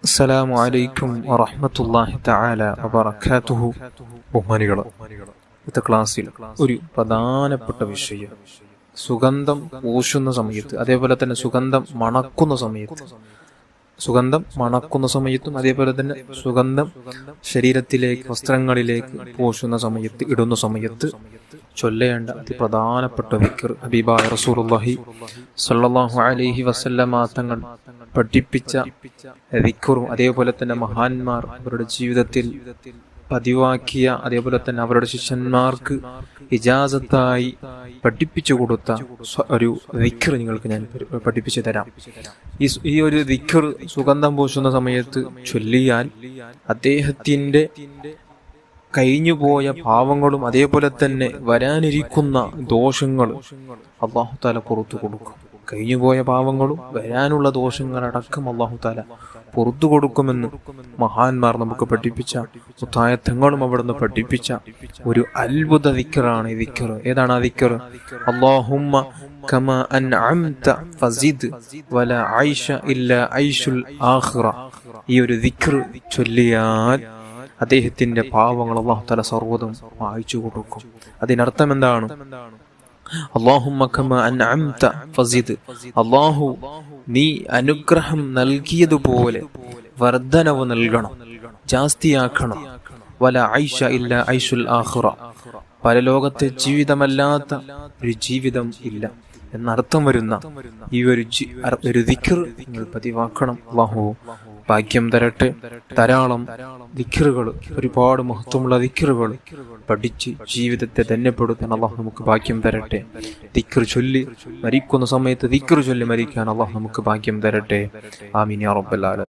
അസ്സലാമു അലൈക്കും വറഹ്മത്തുള്ളാഹി തആല വബറകാതുഹു. ബഹുമാനികളെ, ഇന്നത്തെ ക്ലാസ്സിൽ ഒരു പ്രധാനപ്പെട്ട വിഷയം സുഗന്ധം പൂശുന്ന സമയത്ത്, അതേപോലെ തന്നെ സുഗന്ധം മണക്കുന്ന സമയത്തും അതേപോലെ തന്നെ സുഗന്ധം ശരീരത്തിലേക്ക്, വസ്ത്രങ്ങളിലേക്ക് പൂശുന്ന സമയത്ത്, ഇടുന്ന സമയത്ത് ചൊല്ലേണ്ട അതിപ്രധാനപ്പെട്ട ദിക്ർ ഹബീബായ റസൂലുള്ളാഹി സ്വല്ലല്ലാഹു അലൈഹി വസല്ലമ തങ്ങൾ പഠിപ്പിച്ച ദിക്റും അതേപോലെ തന്നെ മഹാന്മാർ അവരുടെ ജീവിതത്തിൽ പതിവാക്കിയ, അതേപോലെ തന്നെ അവരുടെ ശിഷ്യന്മാർക്ക് ഇജാസത്തായി പഠിപ്പിച്ചു കൊടുത്ത ഒരു ദിക്ർ നിങ്ങൾക്ക് ഞാൻ പഠിപ്പിച്ചു തരാം. ഈ ഒരു ദിക്ർ സുഗന്ധം പൂശുന്ന സമയത്ത് ചൊല്ലിയാൽ അദ്ദേഹത്തിന്റെ കഴിഞ്ഞുപോയ പാവങ്ങളും അതേപോലെ തന്നെ വരാനിരിക്കുന്ന ദോഷങ്ങളും അല്ലാഹു തആല പുറത്തു കൊടുക്കും. കഴിഞ്ഞുപോയ പാവങ്ങളും വരാനുള്ള ദോഷങ്ങളടക്കം അല്ലാഹു തആല പുറത്തു കൊടുക്കുമെന്ന് മഹാന്മാർ നമുക്ക് പഠിപ്പിച്ച, മുത്തായത്തങ്ങളും അവിടുന്ന് പഠിപ്പിച്ച ഒരു അത്ഭുത ദിക്റാണ് ഈ ദിക്ർ. ഏതാണ് ആ ദിക്ർ? അല്ലാഹുമ്മ കമാ അൻഅംത ഫസിദ് വലാ ഐഷ ഇല്ലാ ഐഷുൽ ആഖിറ. ഈ ഒരു ദിക്ർ ചൊല്ലിയാൽ അദ്ദേഹത്തിന്റെ പാവങ്ങൾ അല്ലാഹു തആല സർവ്വതും മായ്ച്ചു കൊടുക്കും. അതിനർത്ഥം എന്താണ്? അല്ലാഹുമ്മ കമാ അൻഅംത ഫസിദ്, അല്ലാഹു നീ അനുഗ്രഹം നൽകിയതുപോലെ വർദ്ധനവ് നൽകണം, ജാസ്തിയാക്കണം. വലാ ഐഷ ഇല്ലാ ഐഷുൽ ആഖിറ, പരലോകത്തെ ജീവിതമല്ലാത്ത ഒരു ജീവിതം ഇല്ല എന്നർത്ഥം വരുന്ന ഈ ഒരു ദിക്ർ നിങ്ങൾ പതിവാക്കണം. അല്ലാഹു ഭാഗ്യം തരട്ടെ. ധാരാളം ദിക്റുകൾ, ഒരുപാട് മഹത്വമുള്ള ദിക്റുകൾ പഠിച്ച് ജീവിതത്തെ ധന്യപ്പെടുത്താൻ അല്ലാഹു നമുക്ക് ഭാഗ്യം തരട്ടെ. ദിക്ർ ചൊല്ലി മരിക്കുന്ന സമയത്ത് ദിക്ർ ചൊല്ലി മരിക്കാൻ അല്ലാഹു നമുക്ക് ഭാഗ്യം തരട്ടെ. ആമീൻ യാ റബ്ബൽ ആലമീൻ.